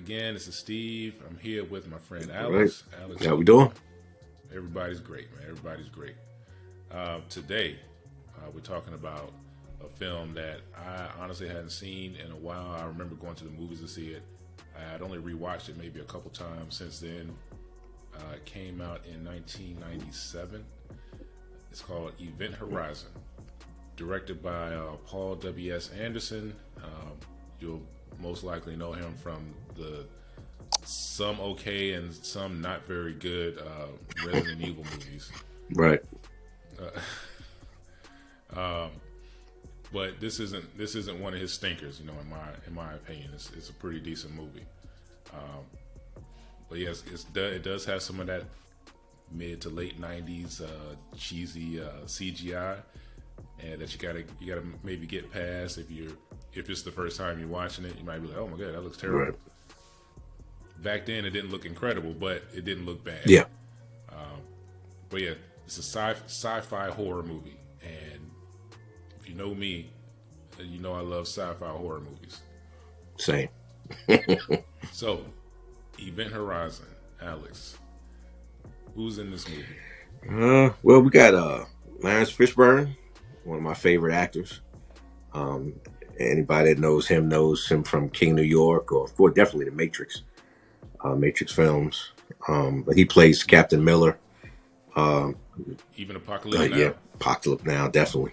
again. This is Steve. I'm here with my friend All right. Alex. Alex, How how we you doing? doing? Everybody's great, man. Everybody's great. Today, we're talking about a film that I honestly hadn't seen in a while. I remember going to the movies to see it. I had only rewatched it maybe a couple times since then. It came out in 1997. It's called Event Horizon, directed by Paul W.S. Anderson. You'll most likely know him from the some okay and some not very good Resident Evil movies. Right. But this isn't one of his stinkers, in my opinion. It's a pretty decent movie. But yes, it does have some of that mid to late '90s cheesy CGI, and that you gotta maybe get past if it's the first time you're watching it. You might be like, oh my god, that looks terrible. Right. Back then, it didn't look incredible, but it didn't look bad. Yeah. But yeah, it's a sci-fi horror movie, and if you know me, you know I love sci-fi horror movies. Same. So, Event Horizon, Alex, who's in this movie? Well, we got Lawrence Fishburne, one of my favorite actors. Um, Anybody that knows him from King New York, or of course, definitely the Matrix films. But he plays Captain Miller. Um, Even Apocalypse Now. yeah, Apocalypse Now, definitely.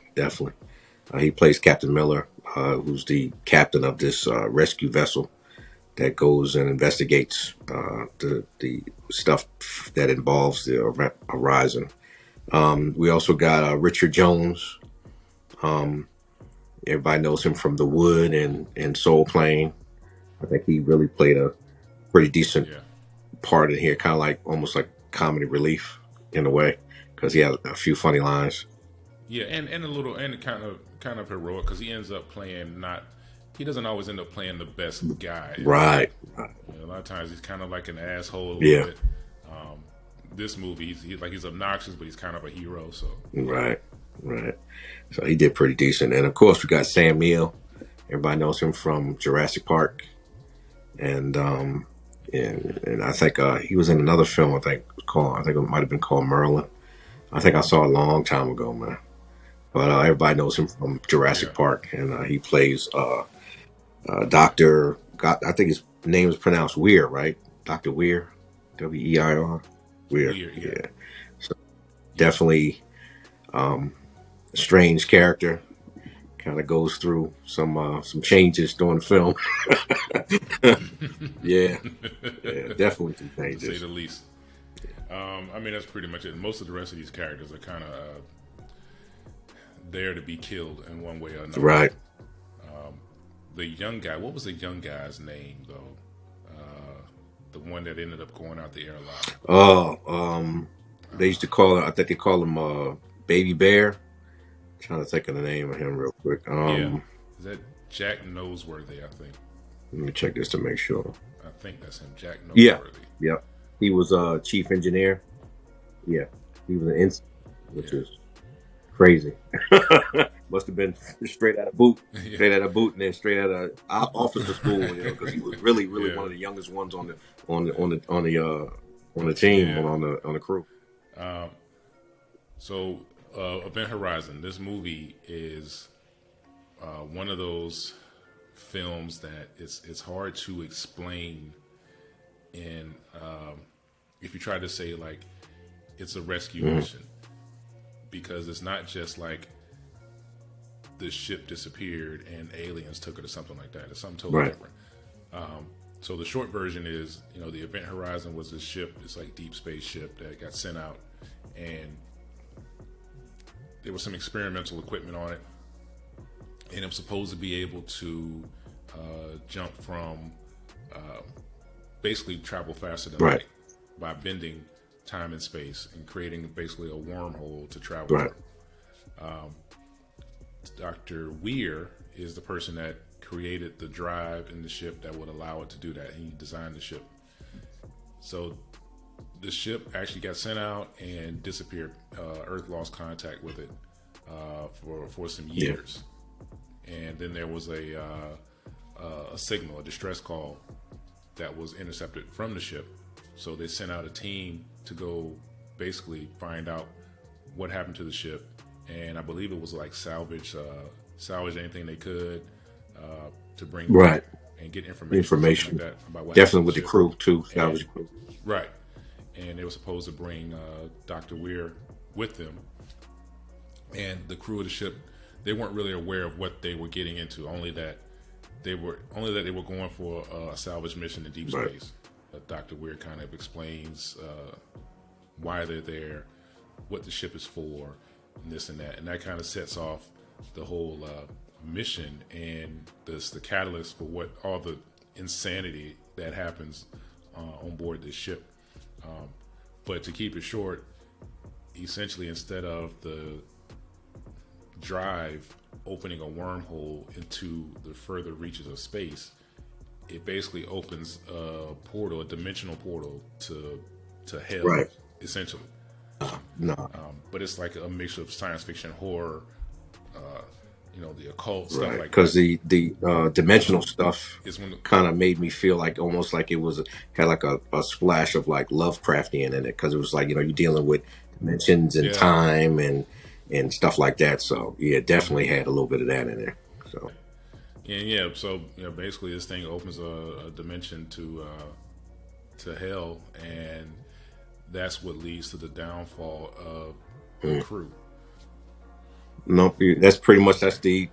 He plays Captain Miller, who's the captain of this rescue vessel that goes and investigates the stuff that involves the Horizon. We also got Richard Jones. Everybody knows him from The Wood and Soul Plane. I think he really played a pretty decent Yeah, part in here, kind of like almost like comedy relief in a way, because he had a few funny lines. yeah, and a little and kind of heroic because he ends up playing not. He doesn't always end up playing the best guy. Right. A lot of times he's kind of like an asshole a little Yeah. bit. This movie, he's obnoxious, but he's kind of a hero. So Right. So he did pretty decent. And of course, we got Sam Neill. Everybody knows him from Jurassic Park, and I think he was in another film. I think it might have been called Merlin. I think I saw it a long time ago, man. But everybody knows him from yeah, Jurassic Park, and he plays Doctor. I think his name is pronounced Weir, right? Doctor Weir, Weir. Weir, weird, yeah, yeah. So yeah, definitely a strange character. Kind of goes through some changes during the film. Yeah, definitely some to say changes. the least. I mean, that's pretty much it. Most of the rest of these characters are kind of there to be killed in one way or another. Right. The young guy, what was the young guy's name though? The one that ended up going out the airlock. Oh, they used to call it. I think they call him Baby Bear. Trying to think of the name of him real quick. Yeah, is that Jack Noseworthy? I think. Let me check this to make sure. I think that's him, Jack Yeah, Noseworthy. yep. He was chief engineer. Yeah, he was an ensign, which Yeah, is crazy. Must have been straight out of boot, yeah, and then straight out of officer school. Because he was really, really yeah, one of the youngest ones on the team, yeah. on the crew. So, Event Horizon. This movie is one of those films that it's hard to explain. And if you try to say like it's a rescue mission, because it's not just like the ship disappeared and aliens took it or something like that. It's something totally Right, different. So the short version is, the Event Horizon was this ship, this like deep space ship that got sent out, and there was some experimental equipment on it, and it was supposed to be able to jump from basically travel faster than right, light by bending time and space and creating basically a wormhole to travel right, through. Dr. Weir is the person that created the drive in the ship that would allow it to do that. He designed the ship. So the ship actually got sent out and disappeared. Earth lost contact with it for some yeah, years, and then there was a signal, a distress call that was intercepted from the ship. So they sent out a team to go basically find out what happened to the ship, and I believe it was like salvage anything they could to bring Right. back and get information, something like that, about what happened Definitely to with the the ship. crew too. And Salvage crew. right, and they were supposed to bring Dr. Weir with them, and the crew of the ship, they weren't really aware of what they were getting into. Only that they were going for a salvage mission in deep Right. space. Dr. Weir kind of explains why they're there, what the ship is for, and this and that, and that kind of sets off the whole mission and the catalyst for what all the insanity that happens on board this ship. But to keep it short, essentially, instead of the drive opening a wormhole into the further reaches of space, it basically opens a portal, a dimensional portal to hell, Right. essentially. No. But it's like a mix of science fiction, horror, the occult stuff Right. like Because that. the dimensional stuff Is when kind of made me feel like almost like it was had like a splash of like Lovecraftian in it, because it was like, you're dealing with dimensions and yeah, time and stuff like that. So yeah, it definitely had a little bit of that in there. So and yeah. So basically, this thing opens a dimension to hell, and that's what leads to the downfall of the crew. no, that's pretty much that's the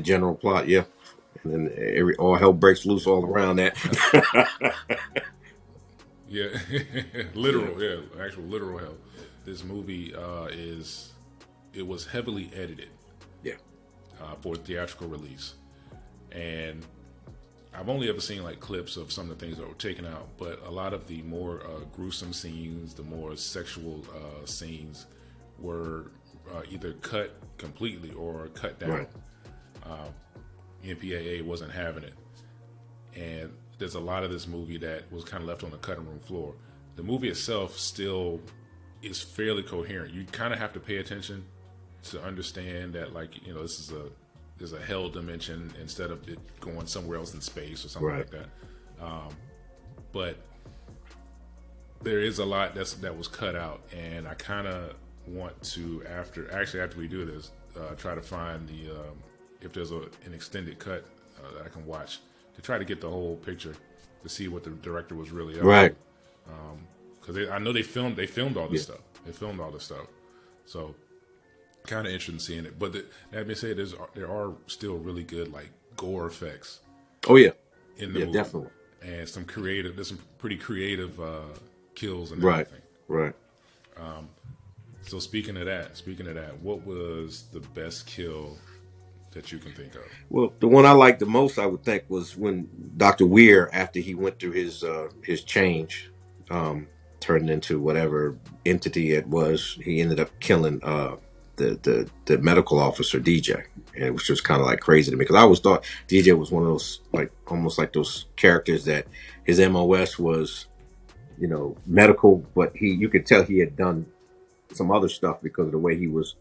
general plot. Yeah, and then all hell breaks loose all around that. Yeah, Yeah. literal. Yeah, actual literal hell. This movie it was heavily edited Yeah. for theatrical release, and I've only ever seen like clips of some of the things that were taken out, but a lot of the more gruesome scenes, the more sexual scenes, were either cut completely or cut down. Right. MPAA wasn't having it, and there's a lot of this movie that was kind of left on the cutting room floor. The movie itself still is fairly coherent. You kind of have to pay attention to understand that, like, there's a hell dimension instead of it going somewhere else in space or something Right. like that. But there is a lot that was cut out, and I kind of want to after we do this, try to find if there's an extended cut that I can watch to try to get the whole picture to see what the director was really up Right. to. Because I know they filmed all this Yeah. stuff. They filmed all this stuff, so kind of interested in seeing it. But that being said, there are still really good like gore effects Oh yeah. in the Yeah. movie, Definitely. and there's some pretty creative kills and Right. everything. Right. So speaking of that, what was the best kill that you can think of? Well, the one I liked the most, I would think, was when Dr. Weir, after he went through his change, turned into whatever entity it was, he ended up killing the medical officer DJ, and which was kind of like crazy to me, because I always thought DJ was one of those, like, almost like those characters that his MOS was, medical, but you could tell he had done some other stuff because of the way he was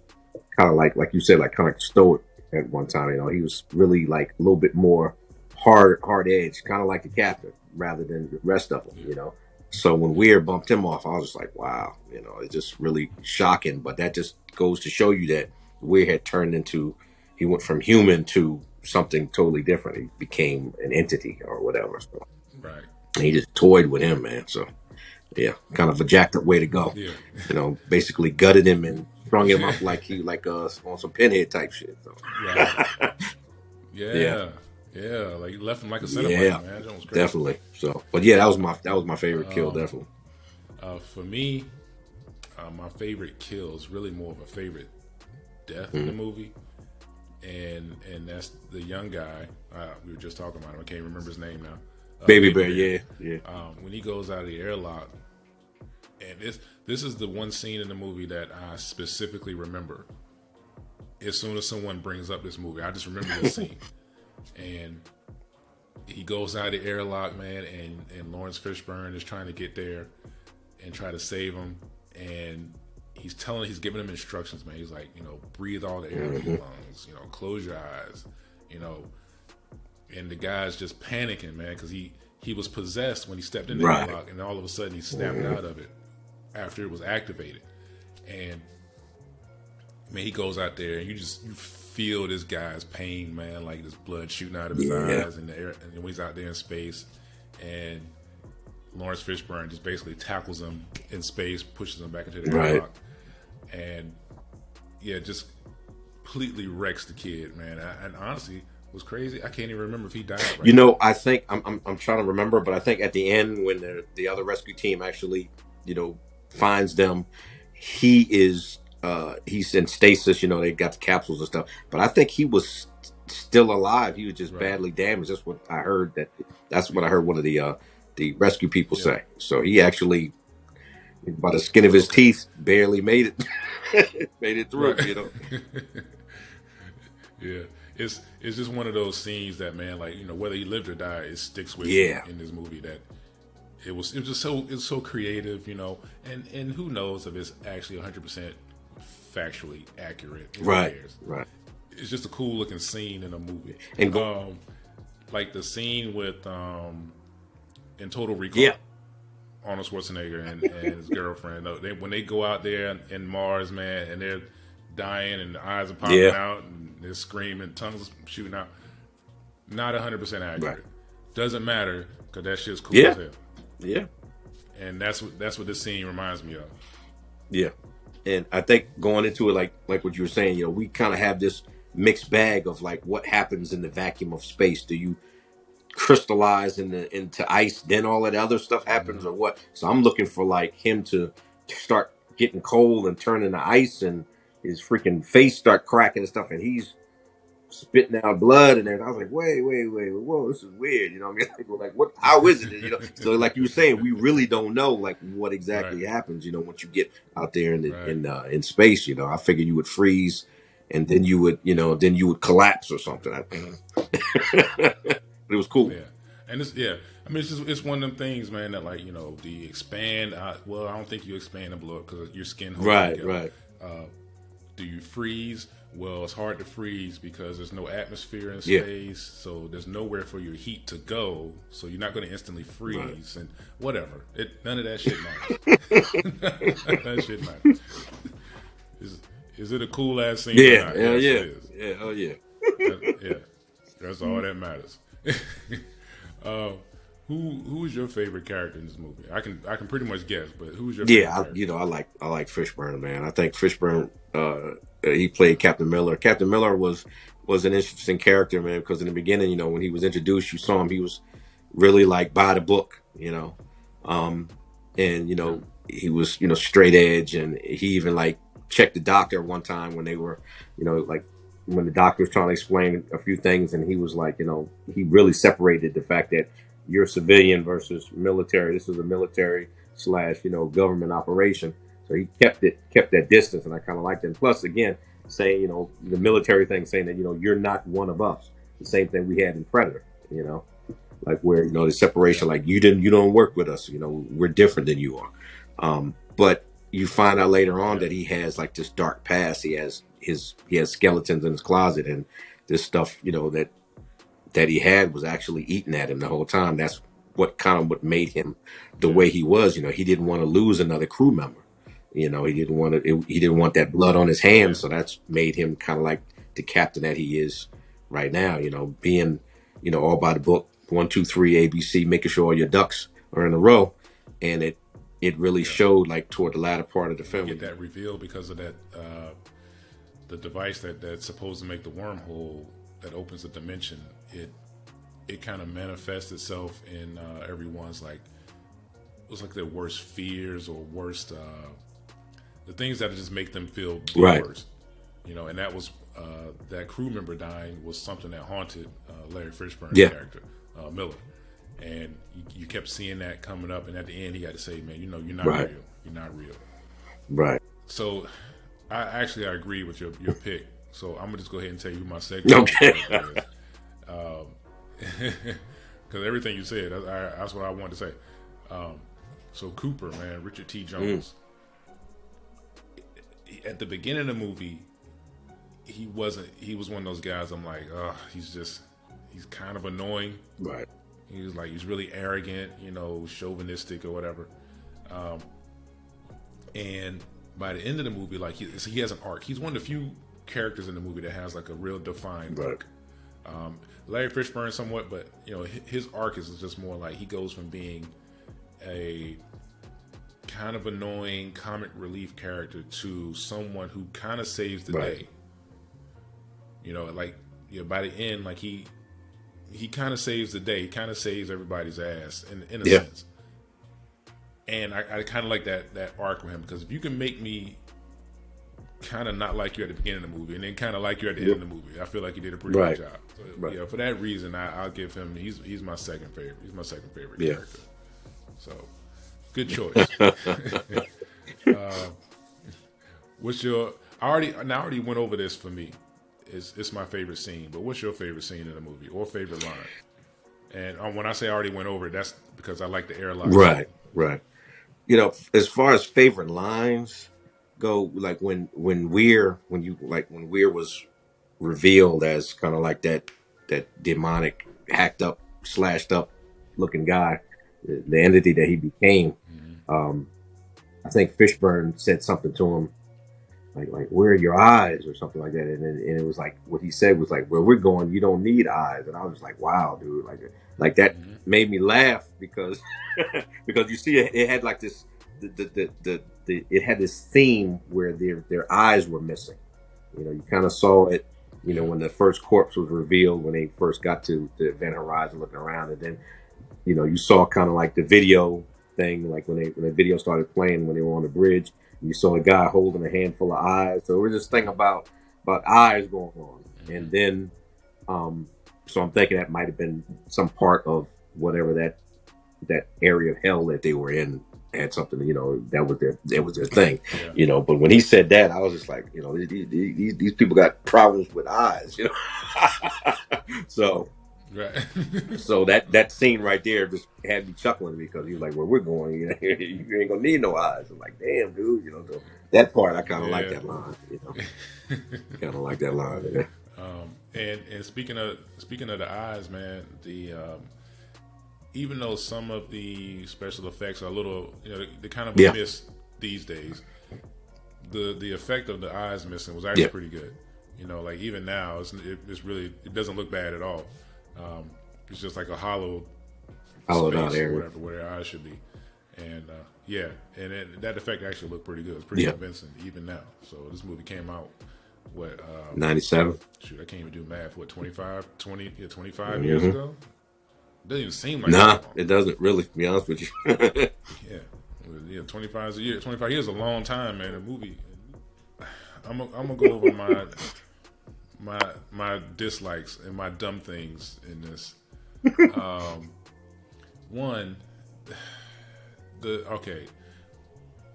kind of like you said, like kind of like stoic at one time. He was really like a little bit more hard edge, kind of like the captain rather than the rest of them. So when Weir bumped him off, I was just like, wow, it's just really shocking. But that just goes to show you that Weir had he went from human to something totally different. He became an entity or whatever. So Right. he just toyed with him, man. So yeah, kind of a jacked up way to go. Yeah. Basically gutted him and strung him up like on some pinhead type shit. So. Right. Yeah. Yeah. Like left him like a centipede, Yeah, man. That was crazy. definitely. So, but yeah, that was my favorite kill, definitely. For me, my favorite kill is really more of a favorite death in the movie, and that's the young guy. We were just talking about him. I can't remember his name now. Baby Bear, yeah. When he goes out of the airlock, and this is the one scene in the movie that I specifically remember. As soon as someone brings up this movie, I just remember this scene. And he goes out of the airlock, man, and Lawrence Fishburne is trying to get there and try to save him. And he's giving him instructions, man. He's like, breathe all the air in your lungs, close your eyes, and the guy's just panicking, man, because he he was possessed when he stepped in the Right. airlock, and all of a sudden he snapped out of it after it was activated. And man, he goes out there, and you feel this guy's pain, man, like this blood shooting out of his Yeah. eyes in the air, and when he's out there in space, and Lawrence Fishburne just basically tackles him in space, pushes him back into the Right. airlock, and yeah, just completely wrecks the kid, man. And honestly, was crazy. I can't even remember if he died. Right You now. know, I think I'm trying to remember, but I think at the end when the other rescue team actually, you know, finds them, he's in stasis. You know, they got the capsules and stuff, but I think he was still alive. He was just Right. badly damaged. That's what I heard. That's what I Yeah. heard one of the rescue people Yeah. say. So he actually, by the skin of his Okay. teeth, barely made it, made it through. Right. You know. Yeah. It's just one of those scenes that, man, like, you know, whether he lived or died, it sticks with Yeah. you in this movie. That it was just so creative, you know, and who knows if it's actually 100% factually accurate. Who Right. cares? Right. It's just a cool looking scene in a movie. And Like the scene with in Total Recall, yeah. Arnold Schwarzenegger and his girlfriend. When they go out there in Mars, man, and they're dying and the eyes are popping Yeah. out and they're screaming, tongues shooting out. Not 100% accurate. Right. Doesn't matter because that shit's cool Yeah. as hell. Yeah. And that's what this scene reminds me of. Yeah. And I think going into it, like what you were saying, you know, we kind of have this mixed bag of like what happens in the vacuum of space. Do you crystallize into ice, then all that other stuff happens, or what? So I'm looking for like him to start getting cold and turn into ice, and his freaking face start cracking and stuff, and he's spitting out blood and everything. I was like, wait, whoa, this is weird. You know what I mean? Like, we're like, what? How is it? You know? So like you were saying, we really don't know like what Right. exactly happens. You know, once you get out there Right. in space, you know, I figured you would freeze, and then you would, you know, then you would collapse or something. But it was cool. Yeah, and I mean, it's one of them things, man. That like, you know, do you expand? Well, I don't think you expand and blow up because your skin holds it Right, together. right, Do you freeze? Well, it's hard to freeze because there's no atmosphere in yeah, space, so there's nowhere for your heat to go. So you're not going to instantly freeze and whatever. None of that shit matters. None of that shit matters. Is it a cool ass scene? Or yeah, not? yeah, Yes, yeah, it is. yeah, oh yeah. Yeah, that's all that matters. uh, who is your favorite character in this movie? I can pretty much guess, but who's your favorite Yeah, character? you know, I like Fishburne, man. I think Fishburne, he played Captain Miller. Captain Miller was an interesting character, man, because in the beginning, you know, when he was introduced, you saw him, he was really like by the book, you know, and you Yeah, know, he was, you know, straight edge, and he even like checked the doctor one time when they were, you know, like when the doctor was trying to explain a few things, and he was like, you know, he really separated the fact that you're civilian versus military. This is a military slash, you know, government operation. So he kept that distance, and I kind of liked it. Plus, again, saying, you know, the military thing, saying that, you know, you're not one of us. The same thing we had in Predator, you know, like where, you know, the yeah, separation, like you don't work with us, you know, we're different than you are. But you find out later on yeah, that he has like this dark past. He has skeletons in his closet, and this stuff, you know, that he had was actually eating at him the whole time. That's what made him the yeah, way he was. You know, he didn't want to lose another crew member. You know, he didn't want that blood on his yeah, hands. So that's made him kind of like the captain that he is right now. You know, being, you know, all by the book, 1, 2, 3, ABC, making sure all your ducks are in a row, and it really yeah. showed like toward the latter part of the And you film. get that reveal because of that the device that's supposed to make the wormhole that opens the dimension. It kind of manifests itself in everyone's like, it was like their worst fears or worst the things that just make them feel the Right. worst, you know. And that was that crew member dying was something that haunted Larry Fishburne's Yeah. character, Miller. And you kept seeing that coming up, and at the end he had to say, man, you know, you're not Right. real, you're not real. Right. So I agree with your pick. So I'm gonna just go ahead and tell you who my second Okay. character is. Because everything you said, that's what I wanted to say. So Cooper, man, Richard T. Jones. At the beginning of the movie, he was one of those guys. I'm like, he's kind of annoying. Right. He's really arrogant, chauvinistic or whatever. And by the end of the movie, like he has an arc. He's one of the few characters in the movie that has like a real defined arc. Larry Fishburne somewhat, but his arc is just more like he goes from being a kind of annoying comic relief character to someone who kind of saves the day. By the end, like he kind of saves the day. He kind of saves everybody's ass in a sense. And I kind of like that arc with him, because if you can make me kind of not like you at the beginning of the movie and then kind of like you at the end of the movie, I feel like he did a pretty good job. So, for that reason, I'll give him. He's my second favorite. He's my second favorite character. So, good choice. What's your? I already went over this for me. It's my favorite scene. But what's your favorite scene in the movie or favorite line? And when I say I already went over it, that's because I like the airline. Right. As far as favorite lines go, like when Weir was revealed as kind of like that demonic, hacked up, slashed up looking guy, the entity that he became. I think Fishburne said something to him like where are your eyes or something like that, and it was like what he said was like, where we're going, you don't need eyes. And I was just like, wow, dude, like that made me laugh because because you see it had like this it had this theme where their eyes were missing. You kind of saw it when the first corpse was revealed, when they first got to the Event Horizon looking around, and then you saw kind of like the video thing, like when the video started playing when they were on the bridge. You saw a guy holding a handful of eyes. So we're just thinking about eyes going on. And then, so I'm thinking that might have been some part of whatever that area of hell that they were in had something, that was their thing, But when he said that, I was just like, these people got problems with eyes, So. Right. So that scene right there just had me chuckling, because he was like, where we're going, you ain't gonna need no eyes. I'm like, damn, dude, so that part I kind of like that line, kind of like that line. And speaking of the eyes, man, even though some of the special effects are a little, they kind of miss these days, the effect of the eyes missing was actually pretty good. Like even now, it's really, it doesn't look bad at all. It's just like a hollowed out area where their eyes should be, and that effect actually looked pretty good. It's pretty convincing even now. So this movie came out 97. Shoot, I can't even do math. 25 years ago. It doesn't even seem like that long. It doesn't really, to be honest with you. 25 years. 25 years is a long time, man. A movie. I'm gonna go over my dislikes and my dumb things in this. One,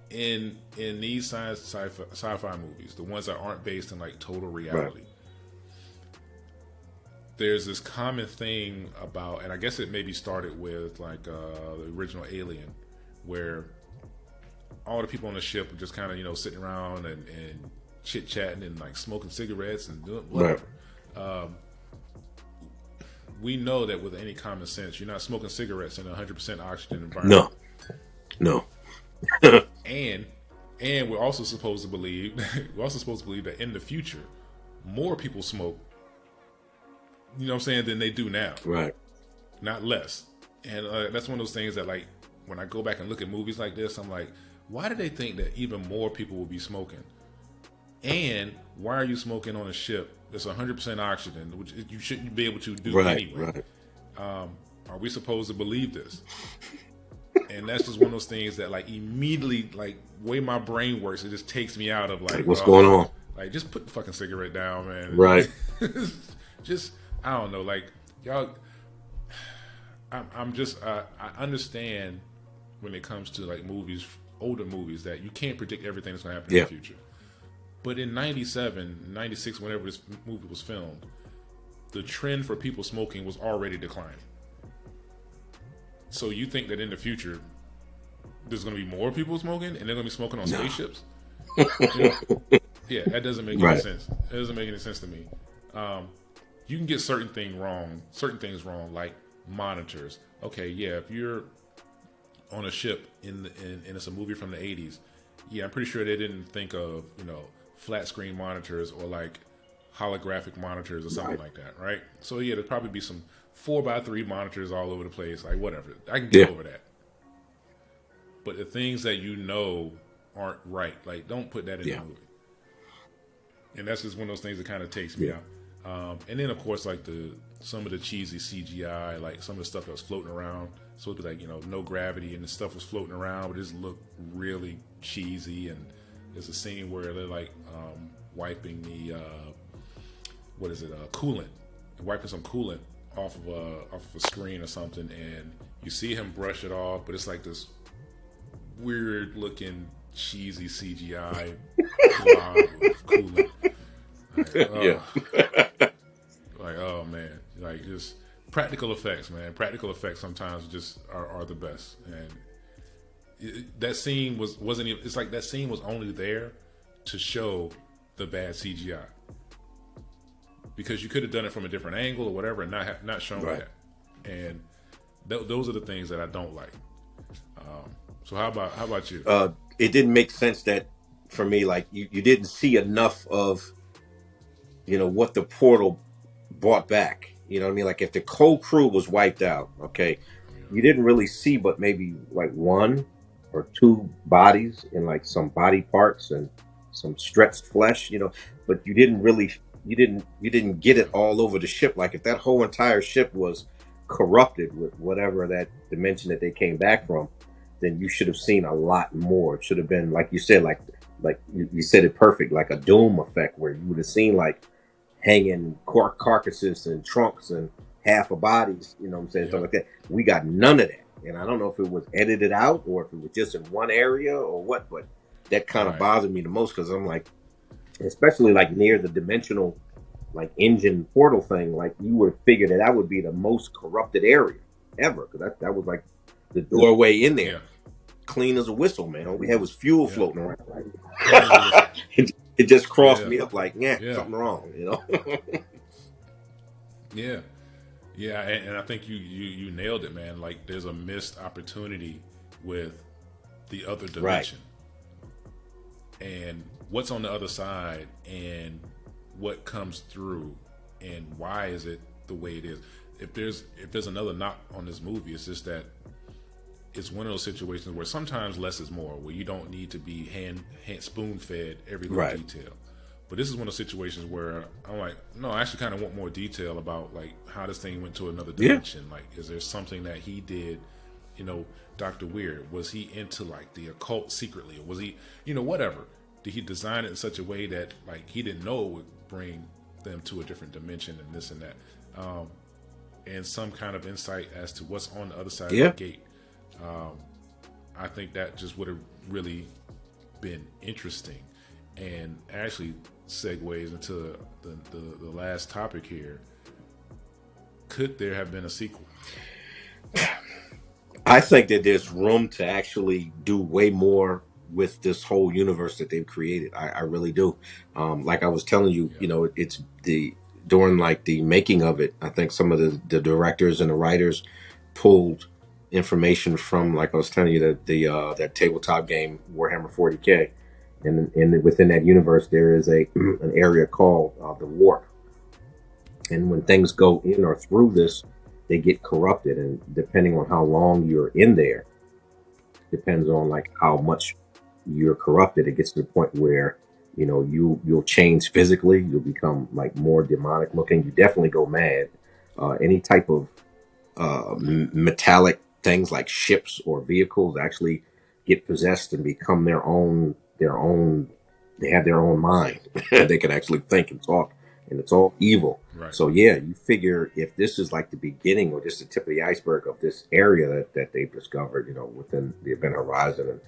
in these sci-fi movies, the ones that aren't based in like total reality, there's this common thing about, and I guess it maybe started with like the original Alien, where all the people on the ship are just kind of sitting around and chit chatting and like smoking cigarettes and doing whatever. We know that with any common sense, you're not smoking cigarettes in a 100% oxygen environment. No. And we're also supposed to believe that in the future, more people smoke. You know what I'm saying? Than they do now. Right. Not less. And that's one of those things that, like, when I go back and look at movies like this, I'm like, why do they think that even more people will be smoking? And why are you smoking on a ship that's 100% oxygen, which you shouldn't be able to do anyway? Right. Are we supposed to believe this? And that's just one of those things that, like, immediately, like, way my brain works, it just takes me out of, like, what's going on? Like, just put the fucking cigarette down, man. Right. Just, I don't know, like, y'all, I understand when it comes to, like, movies, older movies, that you can't predict everything that's going to happen in the future. But in 97, 96, whenever this movie was filmed, the trend for people smoking was already declining. So you think that in the future, there's going to be more people smoking, and they're going to be smoking on spaceships? Yeah, that doesn't make any sense. It doesn't make any sense to me. You can get certain things wrong, like monitors. Okay, yeah, if you're on a ship and it's a movie from the 80s, yeah, I'm pretty sure they didn't think of, flat screen monitors or like holographic monitors or something Right. like that, right? So yeah, there'd probably be some 4x3 monitors all over the place, like whatever. I can get Yeah. over that. But the things that aren't right, like don't put that in the Yeah. movie. And that's just one of those things that kind of takes me Yeah. out. And then of course, like some of the cheesy CGI, like some of the stuff that was floating around, so it'd be like no gravity, and the stuff was floating around, but it just looked really cheesy. And there's a scene where they're like wiping the what is it, coolant, wiping some coolant off of a screen or something, and you see him brush it off, but it's like this weird looking cheesy CGI blob of coolant. Like, Yeah. like, oh man, like just practical effects, man. Practical effects sometimes just are the best. And that scene wasn't even. It's like that scene was only there to show the bad CGI, because you could have done it from a different angle or whatever, and not shown Right. that. And those are the things that I don't like. So how about you? It didn't make sense that for me, like you didn't see enough of, what the portal brought back. You know what I mean? Like if the whole crew was wiped out, okay, you didn't really see but maybe like one or two bodies and like some body parts and some stretched flesh, but you didn't get Yeah, it all over the ship. Like if that whole entire ship was corrupted with whatever that dimension that they came back from, then you should have seen a lot more. It should have been like you said, like you said it perfect, like a doom effect where you would have seen like hanging carcasses and trunks and half of bodies, you know what I'm saying? Stuff yeah, like that. We got none of that. And I don't know if it was edited out or if it was just in one area or what, but that kind of right, bothered me the most because I'm like, especially like near the dimensional like engine portal thing, like you would have figured that would be the most corrupted area ever because that was like the doorway in there, yeah, clean as a whistle, man. All we had was fuel yeah. floating around. Clean as a whistle. It just crossed Yeah, me up like, yeah, yeah, something wrong. yeah, yeah. And I think you nailed it, man. Like there's a missed opportunity with the other Right. dimension and what's on the other side and what comes through and why is it the way it is. If there's another knock on this movie, it's just that it's one of those situations where sometimes less is more, where you don't need to be hand spoon fed every little Right. detail. But this is one of those situations where I'm like, no, I actually kind of want more detail about like how this thing went to another Yeah. dimension. Like, is there something that he did? Dr. Weird, was he into like the occult secretly, or was he, whatever? Did he design it in such a way that like he didn't know it would bring them to a different dimension and this and that, and some kind of insight as to what's on the other side of Yeah. the gate. I think that just would have really been interesting, and actually segues into the last topic here. Could there have been a sequel? I think that there's room to actually do way more with this whole universe that they've created. I really do. Like I was telling you, Yeah, it's the during like the making of it. I think some of the directors and the writers pulled information from, like I was telling you, that tabletop game Warhammer 40K, and within that universe there is a an area called the Warp. And when things go in or through this, they get corrupted, and depending on how long you're in there, depends on like how much you're corrupted. It gets to the point where you'll change physically. You'll become like more demonic looking. You definitely go mad. Any type of yeah, metallic things like ships or vehicles actually get possessed and become their own. They have their own mind. They can actually think and talk, and it's all evil. right. So yeah, you figure if this is like the beginning or just the tip of the iceberg of this area that they've discovered, within the event horizon, and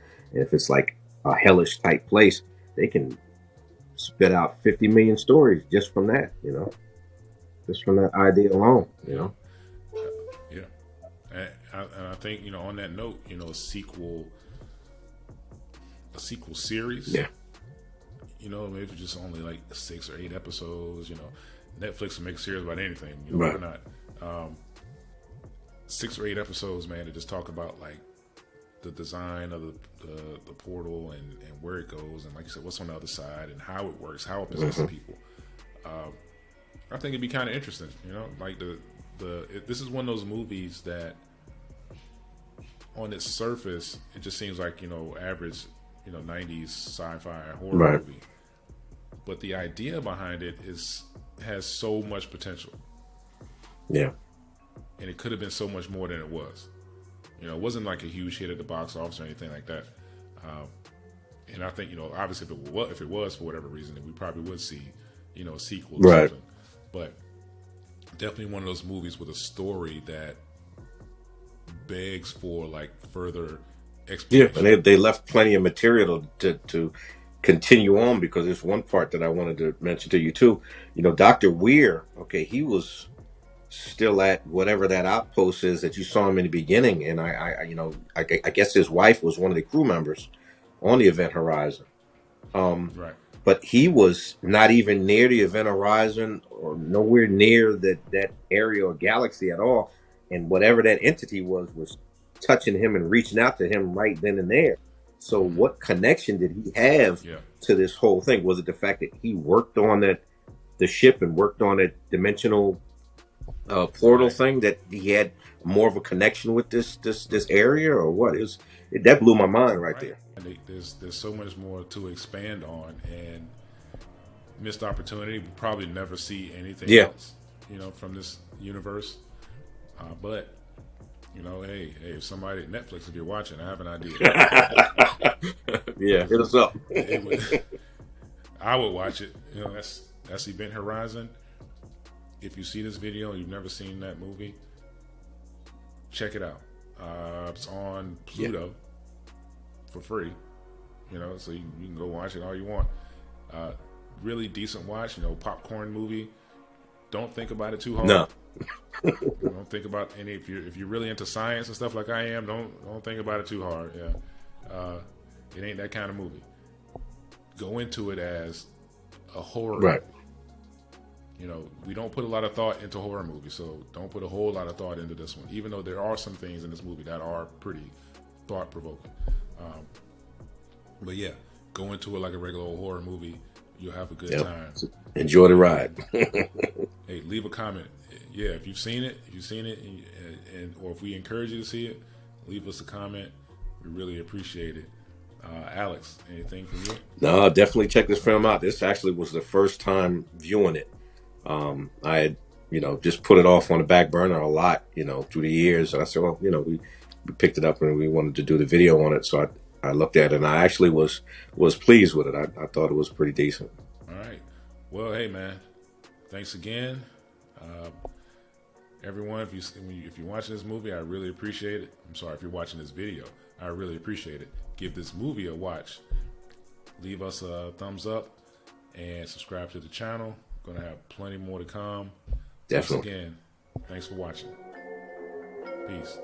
if it's like a hellish type place, they can spit out 50 million stories just from that, just from that idea alone, Yeah, yeah. And I think on that note, a sequel series. Yeah, Maybe if it's just only like 6 or 8 episodes. Netflix will make a series about anything. Why right. not? 6 or 8 episodes, man, to just talk about like the design of the portal and where it goes, and like you said, what's on the other side and how it works, how it possesses people. I think it'd be kind of interesting, you know, like this is one of those movies that on its surface it just seems like, you know, average, you know, 90s sci-fi horror movie, but the idea behind it has so much potential. Yeah. And it could have been so much more than it was. You know, it wasn't like a huge hit at the box office or anything like that. And I think, you know, obviously if it was for whatever reason, then we probably would see, you know, a sequel or something. But definitely one of those movies with a story that begs for like further explanation. Yeah, and they left plenty of material to continue on, because there's one part that I wanted to mention to you too. You know, Dr. Weir, okay, he was still at whatever that outpost is that you saw him in the beginning, and I guess his wife was one of the crew members on the Event Horizon. Right. But he was not even near the Event Horizon or nowhere near that area or galaxy at all. And whatever that entity was touching him and reaching out to him right then and there. So what connection did he have to this whole thing? Was it the fact that he worked on the ship and worked on that dimensional portal thing, that he had more of a connection with this area, or what? That blew my mind right there. And there's so much more to expand on, and missed opportunity. We'll probably never see anything else, you know, from this universe. But you know, hey, if somebody at Netflix, if you're watching, I have an idea. Yeah, hit us up. I would watch it. You know, that's Event Horizon. If you see this video and you've never seen that movie, check it out. It's on Pluto for free. You know, so you can go watch it all you want. Really decent watch. You know, popcorn movie. Don't think about it too hard. No. Don't think about any. If you're really into science and stuff like I am, don't think about it too hard. Yeah, it ain't that kind of movie. Go into it as a horror. Right. Movie. You know, we don't put a lot of thought into horror movies, so don't put a whole lot of thought into this one. Even though there are some things in this movie that are pretty thought provoking. But yeah, go into it like a regular old horror movie. You'll have a good time. Enjoy the ride. Hey, leave a comment. Yeah, if you've seen it, and or if we encourage you to see it, leave us a comment. We really appreciate it. Alex, anything from you? No, definitely check this film out. This actually was the first time viewing it. I had, you know, just put it off on the back burner a lot, you know, through the years. And I said, well, you know, we picked it up and we wanted to do the video on it. So I looked at it and I actually was pleased with it. I thought it was pretty decent. All right. Well, hey, man, thanks again. Everyone, if you're watching this movie, I really appreciate it. I'm sorry, if you're watching this video, I really appreciate it. Give this movie a watch. Leave us a thumbs up and subscribe to the channel. Going to have plenty more to come. Definitely. Once again, thanks for watching. Peace.